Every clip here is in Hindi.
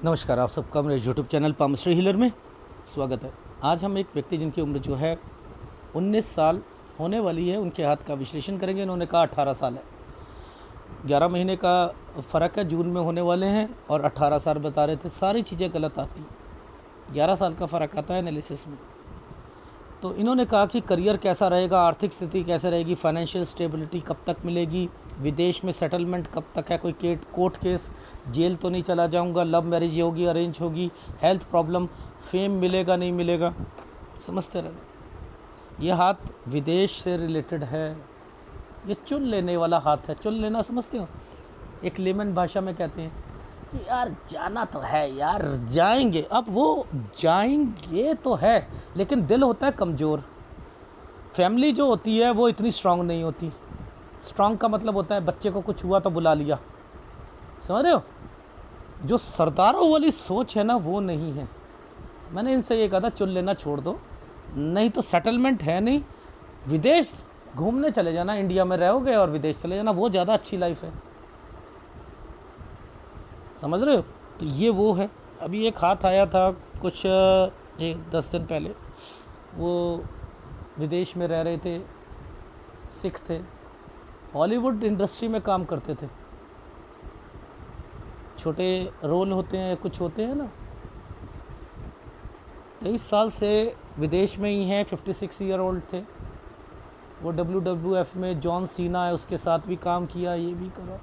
नमस्कार, आप सबका मेरे यूट्यूब चैनल पामश्री हीलर में स्वागत है। आज हम एक व्यक्ति जिनकी उम्र जो है 19 साल होने वाली है, उनके हाथ का विश्लेषण करेंगे। इन्होंने कहा 18 साल है, 11 महीने का फ़र्क है, जून में होने वाले हैं और 18 साल बता रहे थे। सारी चीज़ें गलत आती, 11 साल का फ़र्क आता है एनालिसिस में। तो इन्होंने कहा कि करियर कैसा रहेगा, आर्थिक स्थिति कैसे रहेगी, फाइनेंशियल स्टेबिलिटी कब तक मिलेगी, विदेश में सेटलमेंट कब तक है, कोई कोर्ट केस, जेल तो नहीं चला जाऊंगा, लव मैरिज होगी, अरेंज होगी, हेल्थ प्रॉब्लम, फेम मिलेगा नहीं मिलेगा, समझते रहना। ये हाथ विदेश से रिलेटेड है, ये चुन लेने वाला हाथ है। चुन लेना समझते हो, एक लेमन भाषा में कहते हैं कि यार जाना तो है यार, जाएंगे। अब वो जाएंगे तो है, लेकिन दिल होता है कमज़ोर। फैमिली जो होती है वो इतनी स्ट्रांग नहीं होती। स्ट्रांग का मतलब होता है बच्चे को कुछ हुआ तो बुला लिया, समझ रहे हो। जो सरदारों वाली सोच है ना, वो नहीं है। मैंने इनसे ये कहा था चुन लेना छोड़ दो, नहीं तो सेटलमेंट है नहीं, विदेश घूमने चले जाना, इंडिया में रहोगे और विदेश चले जाना, वो ज़्यादा अच्छी लाइफ है, समझ रहे हो। तो ये वो है। अभी एक हाथ आया था कुछ 10 दिन पहले, वो विदेश में रह रहे थे, सिख थे, हॉलीवुड इंडस्ट्री में काम करते थे। छोटे रोल होते हैं, कुछ होते हैं ना। 23 साल से विदेश में ही हैं, 56 ईयर ओल्ड थे वो। WWF में जॉन सीना है, उसके साथ भी काम किया, ये भी करा,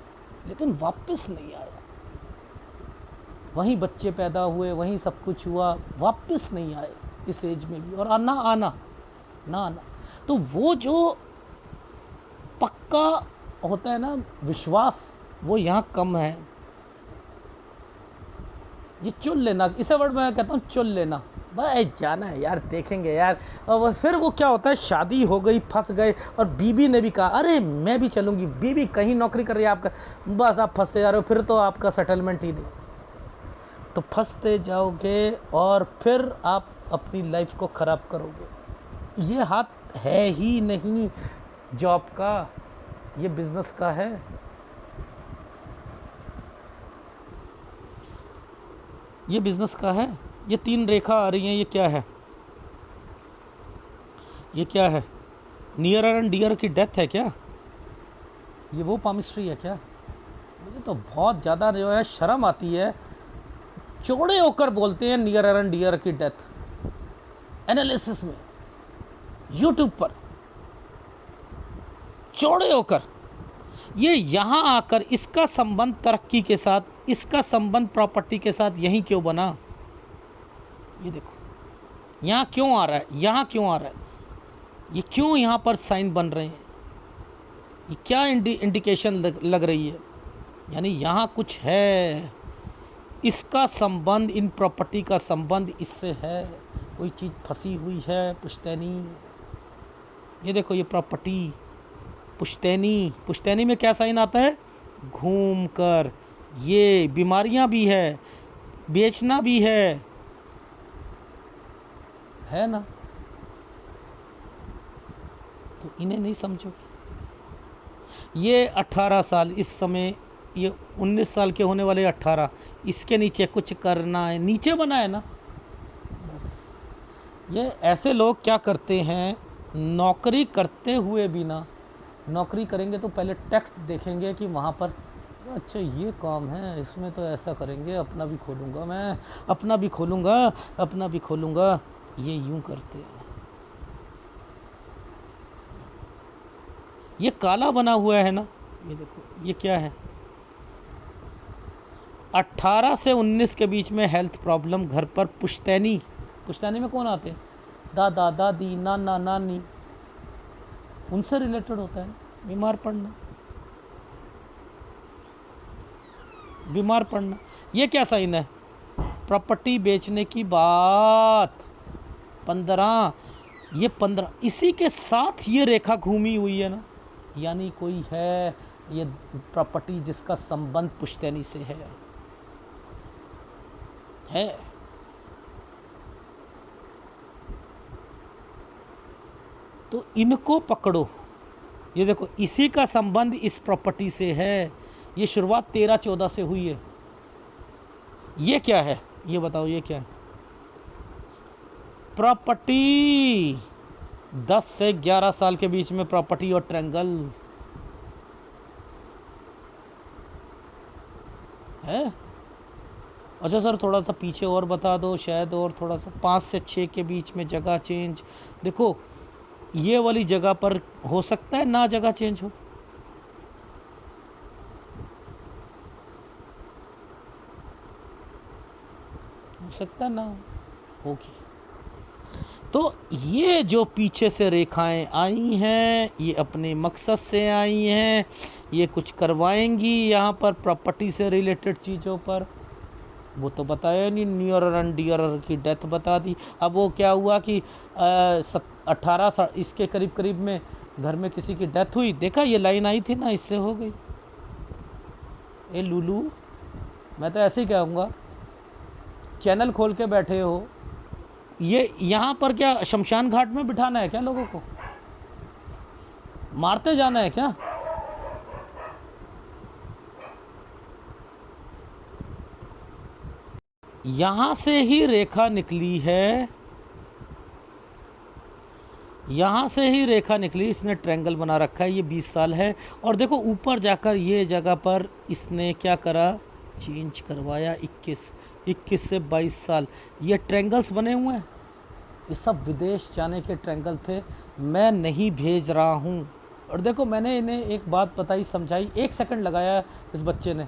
लेकिन वापस नहीं आया। वहीं बच्चे पैदा हुए, वहीं सब कुछ हुआ, वापस नहीं आए इस एज में भी, और आना। तो वो जो पक्का होता है ना विश्वास, वो यहाँ कम है। ये चुन लेना, इसे वर्ड मैं कहता हूँ चुन लेना। भाई जाना है यार, देखेंगे यार। और फिर वो क्या होता है, शादी हो गई, फंस गए, और बीबी ने भी कहा अरे मैं भी चलूँगी। बीबी कहीं नौकरी कर रही है, आपका बस आप फंसते जा रहे हो, फिर तो आपका सेटलमेंट ही नहीं। तो फंसते जाओगे और फिर आप अपनी लाइफ को ख़राब करोगे। ये हाथ है ही नहीं जॉब का, ये बिज़नेस का है। ये बिज़नेस का है। ये 3 रेखा आ रही हैं, ये क्या है, ये क्या है? नियर एंड डियर की डेथ है क्या? ये वो पामिस्ट्री है क्या? मुझे तो बहुत ज़्यादा जो है शर्म आती है। चौड़े होकर बोलते हैं नियर एंड डियर की डेथ एनालिसिस में, यूट्यूब पर चौड़े होकर। ये यहाँ आकर इसका संबंध तरक्की के साथ, इसका संबंध प्रॉपर्टी के साथ यहीं क्यों बना? ये देखो यहाँ क्यों आ रहा है, यहाँ क्यों आ रहा है, ये क्यों यहाँ पर साइन बन रहे हैं, ये क्या इंडिकेशन लग रही है? यानी यहाँ कुछ है, इसका संबंध, इन प्रॉपर्टी का संबंध इससे है, कोई चीज़ फंसी हुई है। पुश्तैनी, ये देखो ये प्रॉपर्टी पुश्तैनी, पुश्तैनी में क्या साइन आता है? घूम कर। ये बीमारियां भी है, बेचना भी है ना। तो इन्हें नहीं समझोगे। ये 18 साल इस समय, ये 19 साल के होने वाले 18, इसके नीचे कुछ करना है, नीचे बना है ना बस। ये ऐसे लोग क्या करते हैं, नौकरी करते हुए भी ना, नौकरी करेंगे तो पहले टैक्ट देखेंगे कि वहाँ पर अच्छा ये काम है, इसमें तो ऐसा करेंगे, अपना भी खोलूँगा मैं, अपना भी खोलूँगा, अपना भी खोलूँगा। ये यूँ करते हैं। ये काला बना हुआ है ना, ये देखो ये क्या है? 18 से 19 के बीच में हेल्थ प्रॉब्लम घर पर। पुश्तैनी, पुश्तैनी में कौन आते हैं? दादा दादी, नाना नानी, उनसे रिलेटेड होता है। बीमार पड़ना, बीमार पड़ना। ये क्या साइन है? प्रॉपर्टी बेचने की बात। 15, ये 15 इसी के साथ ये रेखा घूमी हुई है ना, यानी कोई है ये प्रॉपर्टी जिसका संबंध पुश्तैनी से है। तो इनको पकड़ो। ये देखो इसी का संबंध इस प्रॉपर्टी से है। ये शुरुआत 13-14 से हुई है। ये क्या है, ये बताओ ये क्या है? प्रॉपर्टी। 10 से 11 साल के बीच में प्रॉपर्टी और ट्रायंगल है। अच्छा सर थोड़ा सा पीछे और बता दो शायद, और थोड़ा सा 5 से 6 के बीच में जगह चेंज। देखो ये वाली जगह पर हो सकता है ना जगह चेंज हो सकता है ना होगी। तो ये जो पीछे से रेखाएं आई हैं ये अपने मकसद से आई हैं, ये कुछ करवाएंगी यहाँ पर प्रॉपर्टी से रिलेटेड चीज़ों पर। वो तो बताया नहीं, नियरर एंड डियरर की डेथ बता दी। अब वो क्या हुआ कि 18 इसके करीब करीब में घर में किसी की डेथ हुई, देखा ये लाइन आई थी ना, इससे हो गई। ए लूलू, मैं तो ऐसे ही कहूँगा, चैनल खोल के बैठे हो, ये यहाँ पर क्या शमशान घाट में बिठाना है क्या? लोगों को मारते जाना है क्या? यहाँ से ही रेखा निकली है, यहाँ से ही रेखा निकली, इसने ट्रायंगल बना रखा है, ये 20 साल है। और देखो ऊपर जाकर ये जगह पर इसने क्या करा, चेंज करवाया। 21 से 22 साल ये ट्रायंगल्स बने हुए हैं। ये सब विदेश जाने के ट्रायंगल थे, मैं नहीं भेज रहा हूँ। और देखो मैंने इन्हें एक बात बताई, समझाई, 1 सेकंड लगाया इस बच्चे ने।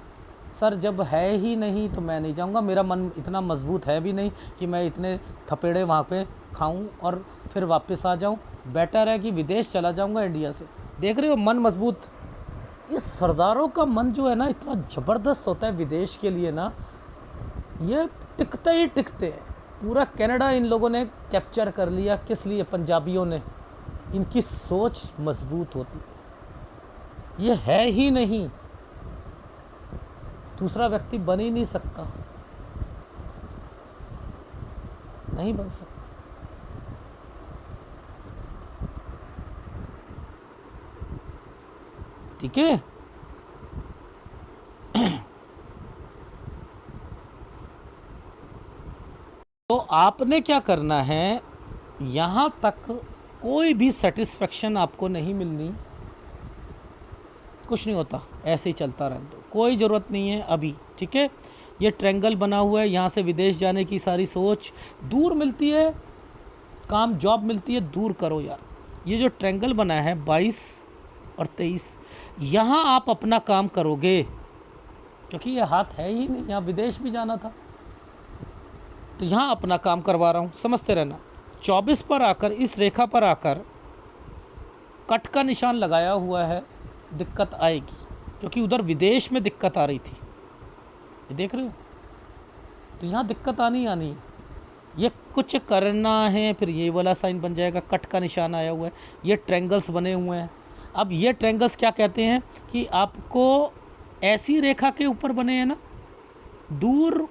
सर जब है ही नहीं तो मैं नहीं जाऊँगा, मेरा मन इतना मजबूत है भी नहीं कि मैं इतने थपेड़े वहाँ पे खाऊं और फिर वापस आ जाऊं। बेटर है कि विदेश चला जाऊंगा इंडिया से। देख रहे हो मन मजबूत। ये सरदारों का मन जो है ना इतना ज़बरदस्त होता है विदेश के लिए ना, ये टिकते ही टिकते हैं। पूरा कनाडा इन लोगों ने कैप्चर कर लिया। किस लिए? पंजाबियों ने। इनकी सोच मजबूत होती है, ये है ही नहीं, दूसरा व्यक्ति बन ही नहीं सकता, नहीं बन सकता। ठीक है। तो आपने क्या करना है, यहाँ तक कोई भी सेटिस्फेक्शन आपको नहीं मिलनी, कुछ नहीं होता, ऐसे ही चलता रहने दो, कोई ज़रूरत नहीं है अभी। ठीक है, ये ट्रायंगल बना हुआ है, यहाँ से विदेश जाने की सारी सोच दूर मिलती है, काम जॉब मिलती है, दूर करो यार। ये जो ट्रायंगल बना है 22 और 23, यहाँ आप अपना काम करोगे, क्योंकि ये हाथ है ही नहीं, यहाँ विदेश भी जाना था, तो यहाँ अपना काम करवा रहा हूँ, समझते रहना। 24 पर आकर, इस रेखा पर आकर कट का निशान लगाया हुआ है, दिक्कत आएगी, क्योंकि उधर विदेश में दिक्कत आ रही थी, ये देख रहे हो, तो यहाँ दिक्कत आनी। ये कुछ करना है, फिर ये वाला साइन बन जाएगा, कट का निशान आया हुआ है, ये ट्रायंगल्स बने हुए हैं। अब ये ट्रायंगल्स क्या कहते हैं कि आपको ऐसी रेखा के ऊपर बने हैं ना, दूर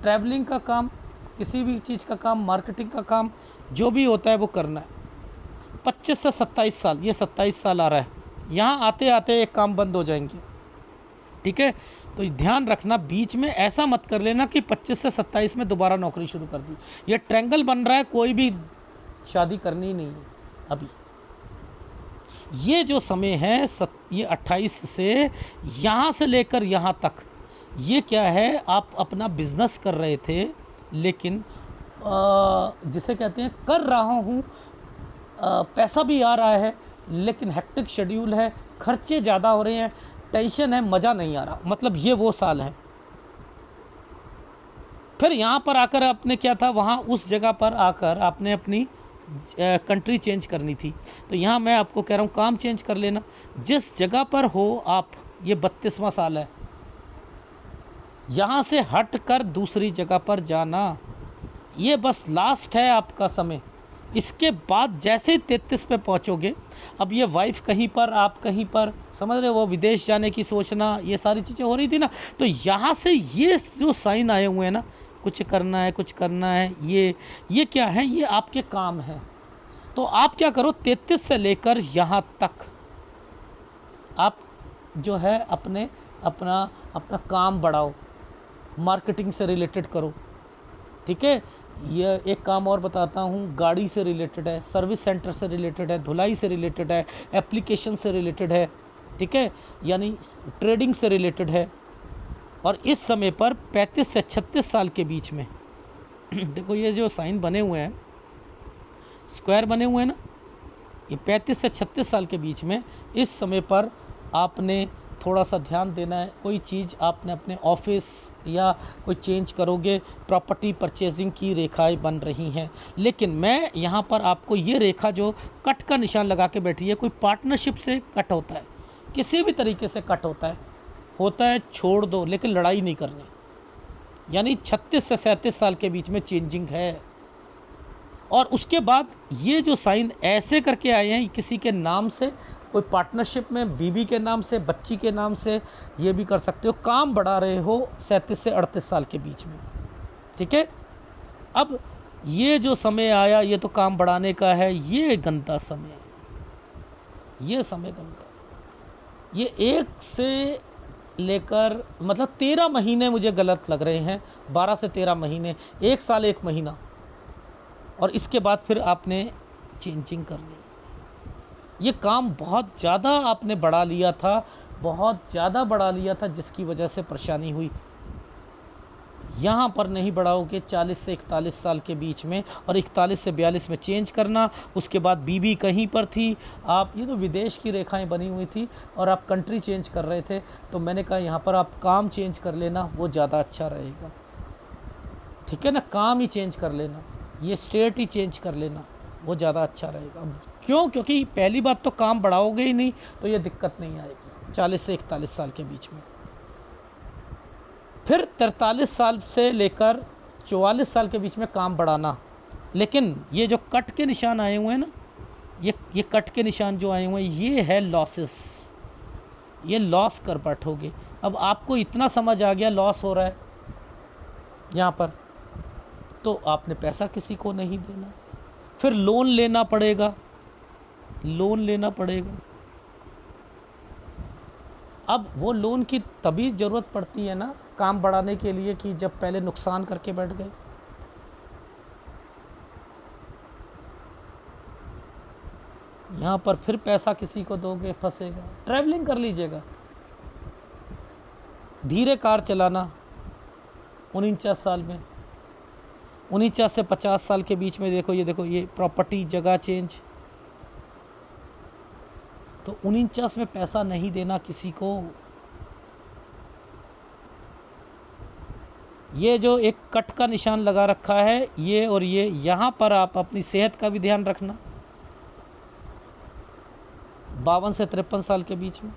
ट्रैवलिंग का काम, किसी भी चीज़ का काम, मार्केटिंग का काम, जो भी होता है वो करना है। 25 से 27 साल, ये 27 साल आ रहा है, यहाँ आते आते एक काम बंद हो जाएंगे। ठीक है, तो ध्यान रखना, बीच में ऐसा मत कर लेना कि 25 से 27 में दोबारा नौकरी शुरू कर दी। ये ट्रायंगल बन रहा है, कोई भी शादी करनी नहीं है अभी। ये जो समय है ये 28 से यहाँ से लेकर यहाँ तक, ये क्या है, आप अपना बिजनेस कर रहे थे, लेकिन जिसे कहते हैं कर रहा हूँ, पैसा भी आ रहा है, लेकिन हेक्टिक शेड्यूल है, खर्चे ज़्यादा हो रहे हैं, टेंशन है, मज़ा नहीं आ रहा, मतलब ये वो साल है। फिर यहाँ पर आकर आपने क्या था, वहाँ उस जगह पर आकर आपने अपनी कंट्री चेंज करनी थी, तो यहाँ मैं आपको कह रहा हूँ काम चेंज कर लेना। जिस जगह पर हो आप, ये 32वां साल है, यहाँ से हट कर दूसरी जगह पर जाना, ये बस लास्ट है आपका समय। इसके बाद जैसे ही 33 पे पहुँचोगे, अब ये वाइफ कहीं पर, आप कहीं पर, समझ रहे हो, वो विदेश जाने की सोचना, ये सारी चीज़ें हो रही थी ना, तो यहाँ से ये जो साइन आए हुए हैं ना, कुछ करना है, कुछ करना है, ये क्या है, ये आपके काम है। तो आप क्या करो, 33 से लेकर यहाँ तक आप जो है अपना काम बढ़ाओ, मार्केटिंग से रिलेटेड करो, ठीक है। यह एक काम और बताता हूँ, गाड़ी से रिलेटेड है, सर्विस सेंटर से रिलेटेड है, धुलाई से रिलेटेड है, एप्लीकेशन से रिलेटेड है, ठीक है, यानी ट्रेडिंग से रिलेटेड है। और इस समय पर 35 से 36 साल के बीच में देखो ये जो साइन बने हुए हैं, स्क्वायर बने हुए हैं ना, ये 35 से 36 साल के बीच में, इस समय पर आपने थोड़ा सा ध्यान देना है। कोई चीज़ आपने अपने ऑफिस या कोई चेंज करोगे, प्रॉपर्टी परचेजिंग की रेखाएं बन रही हैं। लेकिन मैं यहाँ पर आपको ये रेखा जो कट का निशान लगा के बैठी है, कोई पार्टनरशिप से कट होता है, किसी भी तरीके से कट होता है, छोड़ दो, लेकिन लड़ाई नहीं करनी। यानी 36 से 37 साल के बीच में चेंजिंग है। और उसके बाद ये जो साइन ऐसे करके आए हैं, किसी के नाम से, कोई पार्टनरशिप में, बीवी के नाम से, बच्ची के नाम से, ये भी कर सकते हो। काम बढ़ा रहे हो 37 से 38 साल के बीच में, ठीक है। अब ये जो समय आया, ये तो काम बढ़ाने का है, ये गंदा समय है, ये समय गंदा। ये 1 से लेकर मतलब 13 महीने मुझे गलत लग रहे हैं, 12 से 13 महीने, 1 साल 1 महीना, और इसके बाद फिर आपने चेंजिंग करनी। ये काम बहुत ज़्यादा आपने बढ़ा लिया था, बहुत ज़्यादा बढ़ा लिया था, जिसकी वजह से परेशानी हुई। यहाँ पर नहीं बढ़ाओगे 40 से 41 साल के बीच में, और 41 से 42 में चेंज करना। उसके बाद बीबी कहीं पर थी, आप ये तो विदेश की रेखाएं बनी हुई थी और आप कंट्री चेंज कर रहे थे, तो मैंने कहा यहाँ पर आप काम चेंज कर लेना, वो ज़्यादा अच्छा रहेगा, ठीक है ना। काम ही चेंज कर लेना, ये स्टेट ही चेंज कर लेना, वो ज़्यादा अच्छा रहेगा। क्यों? क्योंकि पहली बात तो काम बढ़ाओगे ही नहीं, तो ये दिक्कत नहीं आएगी 40 से 41 साल के बीच में। फिर 43 साल से लेकर 44 साल के बीच में काम बढ़ाना। लेकिन ये जो कट के निशान आए हुए हैं ना, ये कट के निशान जो आए हुए हैं, ये है लॉसेस, ये लॉस कर बैठोगे। अब आपको इतना समझ आ गया लॉस हो रहा है यहाँ पर, तो आपने पैसा किसी को नहीं देना, फिर लोन लेना पड़ेगा, लोन लेना पड़ेगा। अब वो लोन की तभी ज़रूरत पड़ती है ना काम बढ़ाने के लिए, कि जब पहले नुकसान करके बैठ गए। यहाँ पर फिर पैसा किसी को दोगे, फंसेगा। ट्रैवलिंग कर लीजिएगा, धीरे कार चलाना 49 साल में, 49 से 50 साल के बीच में। देखो ये प्रॉपर्टी जगह चेंज, तो 49 में पैसा नहीं देना किसी को। ये जो एक कट का निशान लगा रखा है, ये और ये, यहाँ पर आप अपनी सेहत का भी ध्यान रखना। 52 से 53 साल के बीच में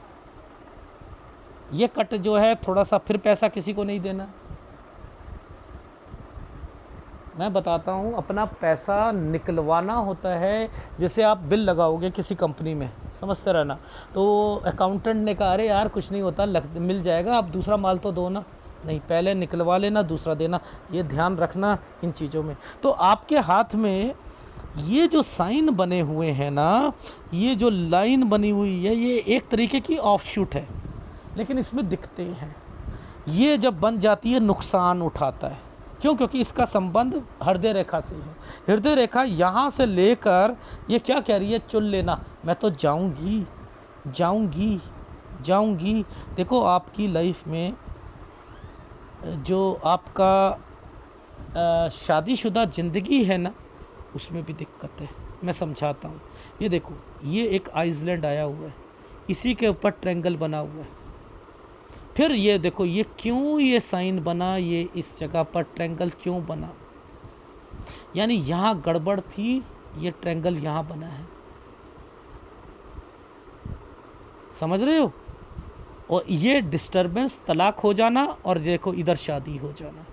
ये कट जो है, थोड़ा सा फिर पैसा किसी को नहीं देना। मैं बताता हूँ, अपना पैसा निकलवाना होता है। जैसे आप बिल लगाओगे किसी कंपनी में, समझते रहना, तो अकाउंटेंट ने कहा, अरे यार कुछ नहीं होता, मिल जाएगा, आप दूसरा माल तो दो ना। नहीं, पहले निकलवा लेना, दूसरा देना। ये ध्यान रखना इन चीज़ों में। तो आपके हाथ में ये जो साइन बने हुए हैं ना, ये जो लाइन बनी हुई है, ये एक तरीके की ऑफशूट है, लेकिन इसमें दिखते हैं। ये जब बन जाती है, नुकसान उठाता है। क्यों? क्योंकि इसका संबंध हृदय रेखा से है। हृदय रेखा यहाँ से लेकर ये क्या कह रही है, चुन लेना, मैं तो जाऊँगी जाऊँगी जाऊँगी। देखो आपकी लाइफ में जो आपका शादीशुदा ज़िंदगी है ना, उसमें भी दिक्कत है। मैं समझाता हूँ। ये देखो, ये एक आइसलैंड आया हुआ है, इसी के ऊपर ट्रायंगल बना हुआ है। फिर ये देखो, ये क्यों ये साइन बना, ये इस जगह पर ट्रायंगल क्यों बना, यानी यहाँ गड़बड़ थी, ये ट्रायंगल यहाँ बना है। समझ रहे हो? और ये डिस्टरबेंस, तलाक हो जाना, और देखो इधर शादी हो जाना।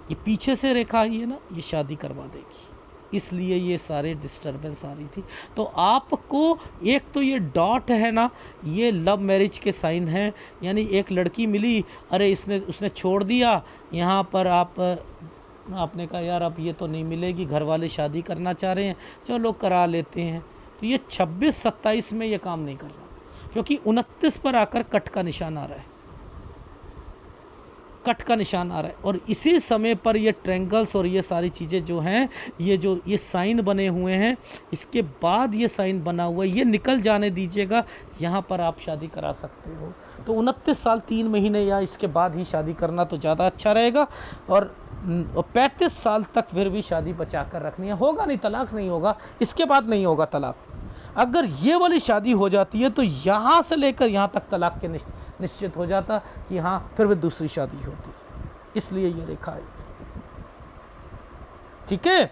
ये पीछे से रेखा आई है ना, ये शादी करवा देगी, इसलिए ये सारे डिस्टरबेंस आ रही थी। तो आपको एक तो ये डॉट है ना, ये लव मैरिज के साइन हैं। यानी एक लड़की मिली, अरे उसने छोड़ दिया, यहाँ पर आपने कहा यार अब ये तो नहीं मिलेगी, घर वाले शादी करना चाह रहे हैं, चलो करा लेते हैं। तो ये 26-27 में ये काम नहीं कर रहा, क्योंकि 29 पर आकर कट का निशान आ रहा है। कट का निशान आ रहा है। और इसी समय पर ये ट्रायंगल्स और ये सारी चीज़ें जो हैं, ये साइन बने हुए हैं, इसके बाद ये साइन बना हुआ है, ये निकल जाने दीजिएगा, यहाँ पर आप शादी करा सकते हो। तो 29 साल 3 महीने या इसके बाद ही शादी करना तो ज़्यादा अच्छा रहेगा। और 35 साल तक फिर भी शादी बचा कर रखनी है। होगा नहीं, तलाक नहीं होगा, इसके बाद नहीं होगा तलाक। अगर ये वाली शादी हो जाती है तो यहाँ से लेकर यहाँ तक तलाक के निश्चित हो जाता कि हाँ फिर भी दूसरी शादी होती, इसलिए ये रेखा आई। ठीक है,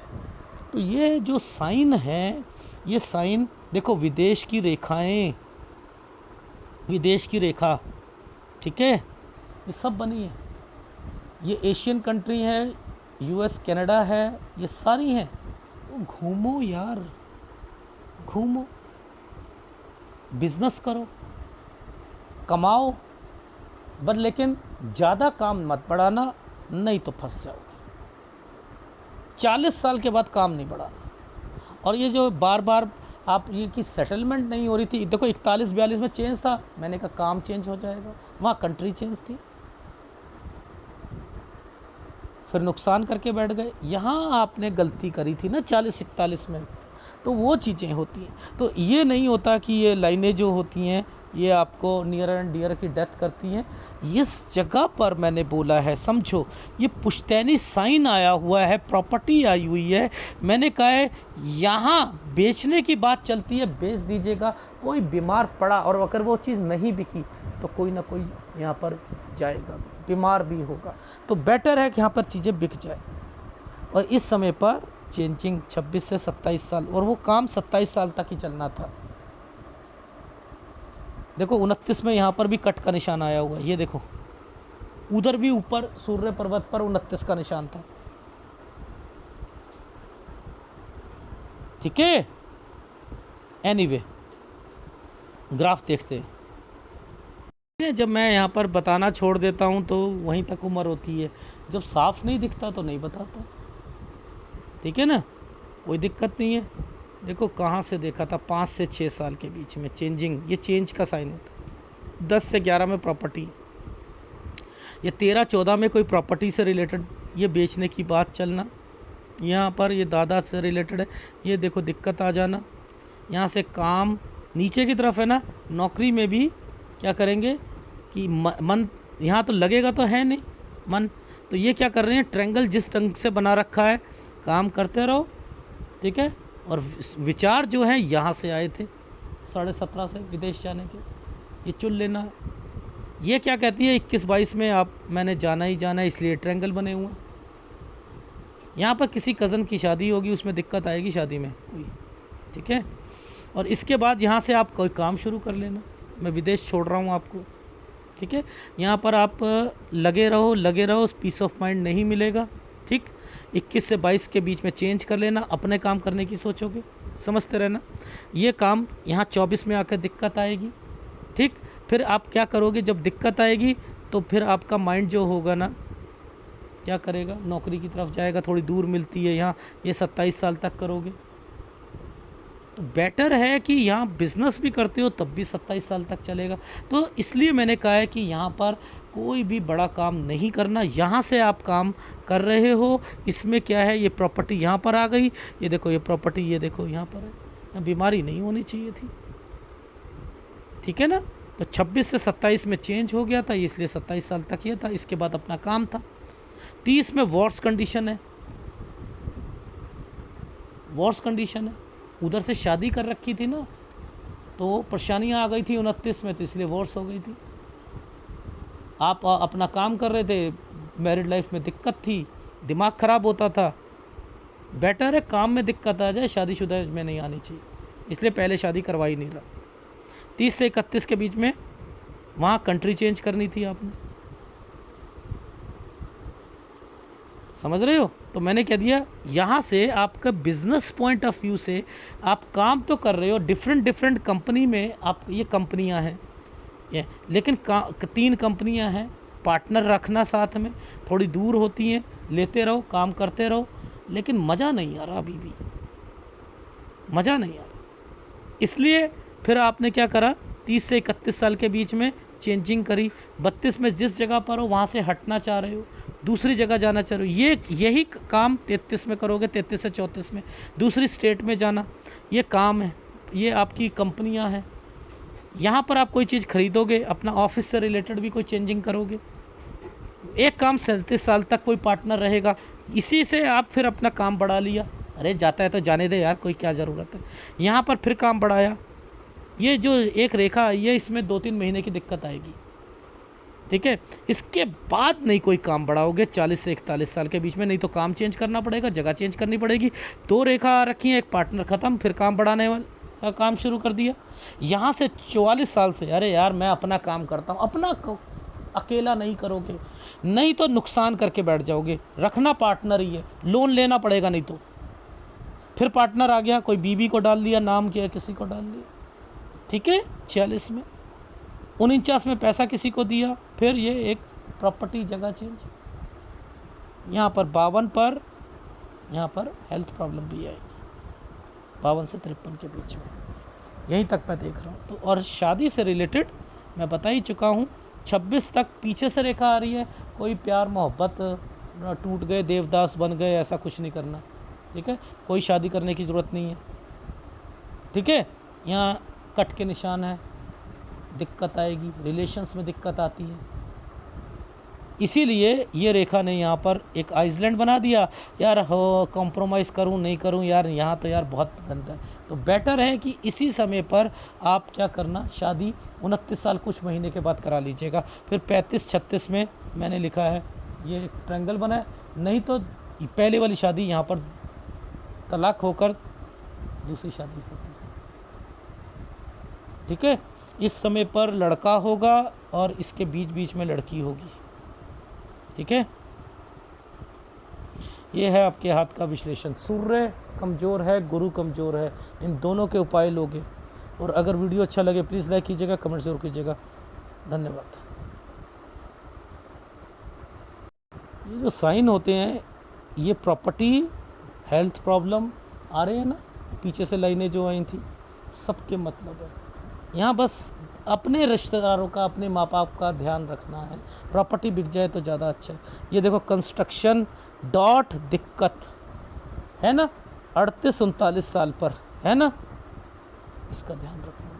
तो ये जो साइन है, ये साइन देखो, विदेश की रेखाएं, विदेश की रेखा, ठीक है, ये सब बनी है। ये एशियन कंट्री है, यूएस कनाडा है, ये सारी हैं। घूमो यार, घूमो, बिजनेस करो, कमाओ, बट लेकिन ज़्यादा काम मत बढ़ाना, नहीं तो फंस जाओगे। 40 साल के बाद काम नहीं बढ़ाना। और ये जो बार बार आप ये कि सेटलमेंट नहीं हो रही थी, देखो 41-42 में चेंज था, मैंने कहा काम चेंज हो जाएगा, वहाँ कंट्री चेंज थी, फिर नुकसान करके बैठ गए। यहाँ आपने गलती करी थी ना 40-41 में, तो वो चीज़ें होती हैं। तो ये नहीं होता कि ये लाइनें जो होती हैं ये आपको नियर एंड डियर की डेथ करती हैं। इस जगह पर मैंने बोला है, समझो, ये पुश्तैनी साइन आया हुआ है, प्रॉपर्टी आई हुई है, मैंने कहा है यहाँ बेचने की बात चलती है, बेच दीजिएगा। कोई बीमार पड़ा और अगर वो चीज़ नहीं बिकी तो कोई ना कोई यहाँ पर जाएगा, बीमार भी होगा, तो बेटर है कि यहाँ पर चीज़ें बिक जाए। और इस समय पर चेंजिंग 26 से 27 साल, और वो काम 27 साल तक ही चलना था। देखो 29 में यहाँ पर भी कट का निशान आया हुआ है, ये देखो, उधर भी ऊपर सूर्य पर्वत पर 29 का निशान था। ठीक है, एनीवे ग्राफ देखते हैं। जब मैं यहाँ पर बताना छोड़ देता हूँ तो वहीं तक उम्र होती है, जब साफ नहीं दिखता तो नहीं बताता। ठीक है ना, कोई दिक्कत नहीं है। देखो कहाँ से देखा था, 5 से 6 साल के बीच में चेंजिंग, ये चेंज का साइन होता है। 10 से 11 में प्रॉपर्टी, ये 13-14 में कोई प्रॉपर्टी से रिलेटेड ये बेचने की बात चलना, यहाँ पर ये दादा से रिलेटेड है, ये देखो दिक्कत आ जाना। यहाँ से काम नीचे की तरफ है ना, नौकरी में भी क्या करेंगे कि मन यहाँ तो लगेगा तो है नहीं मन, तो ये क्या कर रहे हैं, ट्रायंगल जिस ढंग से बना रखा है, काम करते रहो। ठीक है, और विचार जो है यहाँ से आए थे 17.5 से विदेश जाने के, ये चुन लेना। ये क्या कहती है 21-22 में आप मैंने जाना ही जाना है, इसलिए ट्रायंगल बने हुए हैं। यहाँ पर किसी कज़न की शादी होगी, उसमें दिक्कत आएगी शादी में कोई। ठीक है, और इसके बाद यहाँ से आप कोई काम शुरू कर लेना, मैं विदेश छोड़ रहा हूँ आपको। ठीक है, यहाँ पर आप लगे रहो, पीस ऑफ माइंड नहीं मिलेगा। ठीक, 21 से 22 के बीच में चेंज कर लेना, अपने काम करने की सोचोगे, समझते रहना। ये काम यहाँ 24 में आकर दिक्कत आएगी। ठीक, फिर आप क्या करोगे, जब दिक्कत आएगी तो फिर आपका माइंड जो होगा ना क्या करेगा, नौकरी की तरफ जाएगा, थोड़ी दूर मिलती है यहाँ, ये 27 साल तक करोगे। तो बेटर है कि यहाँ बिज़नेस भी करते हो तब भी 27 साल तक चलेगा। तो इसलिए मैंने कहा है कि यहाँ पर कोई भी बड़ा काम नहीं करना, यहाँ से आप काम कर रहे हो। इसमें क्या है, ये प्रॉपर्टी यहाँ पर आ गई, ये देखो ये प्रॉपर्टी, ये देखो यहाँ पर है, यहाँ बीमारी नहीं होनी चाहिए थी। ठीक है ना, तो 26 से 27 में चेंज हो गया था, इसलिए 27 साल तक ये था, इसके बाद अपना काम था। 30 में वॉर्स कंडीशन है, वॉर्स कंडीशन है, उधर से शादी कर रखी थी ना, तो परेशानियाँ आ गई थी 29 में, तो इसलिए वॉर्स हो गई थी। आप अपना काम कर रहे थे, मैरिड लाइफ में दिक्कत थी, दिमाग ख़राब होता था। बेटर है काम में दिक्कत आ जाए, शादीशुदा में नहीं आनी चाहिए, इसलिए पहले शादी करवा ही नहीं रहा। 30 से 31 के बीच में वहाँ कंट्री चेंज करनी थी आपने, समझ रहे हो। तो मैंने कह दिया, यहाँ से आपका बिजनेस पॉइंट ऑफ व्यू से आप काम तो कर रहे हो, डिफरेंट कंपनी में आप, ये कंपनियाँ हैं ये, लेकिन 3 कंपनियाँ हैं, पार्टनर रखना साथ में, थोड़ी दूर होती हैं, लेते रहो, काम करते रहो, लेकिन मज़ा नहीं आ रहा, अभी भी मज़ा नहीं आ रहा। इसलिए फिर आपने क्या करा, 30 से 31 साल के बीच में चेंजिंग करी, 32 में जिस जगह पर हो वहाँ से हटना चाह रहे हो, दूसरी जगह जाना चाह रहे हो, ये यही काम 33 में करोगे, 33 से 34 में दूसरी स्टेट में जाना, ये काम है, ये आपकी कंपनियां हैं। यहाँ पर आप कोई चीज़ खरीदोगे, अपना ऑफिस से रिलेटेड भी कोई चेंजिंग करोगे। एक काम 37 साल तक कोई पार्टनर रहेगा, इसी से आप फिर अपना काम बढ़ा लिया, अरे जाता है तो जाने दे यार, कोई क्या ज़रूरत है। यहाँ पर फिर काम बढ़ाया, ये जो एक रेखा ये इसमें 2-3 महीने की दिक्कत आएगी, ठीक है। इसके बाद नहीं कोई काम बढ़ाओगे 40 से 41 साल के बीच में, नहीं तो काम चेंज करना पड़ेगा, जगह चेंज करनी पड़ेगी। 2 रेखा आ रखी है, एक पार्टनर ख़त्म, फिर काम बढ़ाने वाला का काम शुरू कर दिया। यहाँ से 44 साल से अरे यार मैं अपना काम करता हूँ, अपना अकेला नहीं करोगे, नहीं तो नुकसान करके बैठ जाओगे। रखना पार्टनर ही है, लोन लेना पड़ेगा नहीं तो। फिर पार्टनर आ गया, कोई बीबी को डाल दिया, नाम किया किसी को डाल दिया, ठीक है। 46 में 49 में पैसा किसी को दिया, फिर ये एक प्रॉपर्टी जगह चेंज। यहाँ पर 52 पर यहाँ पर हेल्थ प्रॉब्लम भी आएगी, 52 से 53 के बीच में, यहीं तक मैं देख रहा हूँ। तो और शादी से रिलेटेड मैं बता ही चुका हूँ, 26 तक पीछे से रेखा आ रही है, कोई प्यार मोहब्बत टूट गए, देवदास बन गए, ऐसा कुछ नहीं करना, ठीक है। कोई शादी करने की ज़रूरत नहीं है, ठीक है। यहाँ कट के निशान है, दिक्कत आएगी, रिलेशंस में दिक्कत आती है, इसीलिए ये रेखा ने यहाँ पर एक आइसलैंड बना दिया। यार हो कॉम्प्रोमाइज़ करूँ नहीं करूँ यार, यहाँ तो यार बहुत गंदा है। तो बेटर है कि इसी समय पर आप क्या करना, शादी 29 साल कुछ महीने के बाद करा लीजिएगा। फिर 35-36 में मैंने लिखा है ये ट्रायंगल बना है, नहीं तो पहले वाली शादी यहाँ पर तलाक होकर दूसरी शादी होती है, ठीक है। इस समय पर लड़का होगा और इसके बीच बीच में लड़की होगी, ठीक है। ये है आपके हाथ का विश्लेषण। सूर्य कमज़ोर है, गुरु कमज़ोर है, इन दोनों के उपाय लोगे। और अगर वीडियो अच्छा लगे प्लीज़ लाइक कीजिएगा, कमेंट ज़रूर कीजिएगा। धन्यवाद। ये जो साइन होते हैं, ये प्रॉपर्टी, हेल्थ प्रॉब्लम आ रहे हैं ना, पीछे से लाइनें जो आई थी, सबके मतलब है। यहाँ बस अपने रिश्तेदारों का, अपने माँ बाप का ध्यान रखना है। प्रॉपर्टी बिक जाए तो ज़्यादा अच्छा है। ये देखो कंस्ट्रक्शन डॉट दिक्कत है ना, 38-39 साल पर है ना, इसका ध्यान रखना।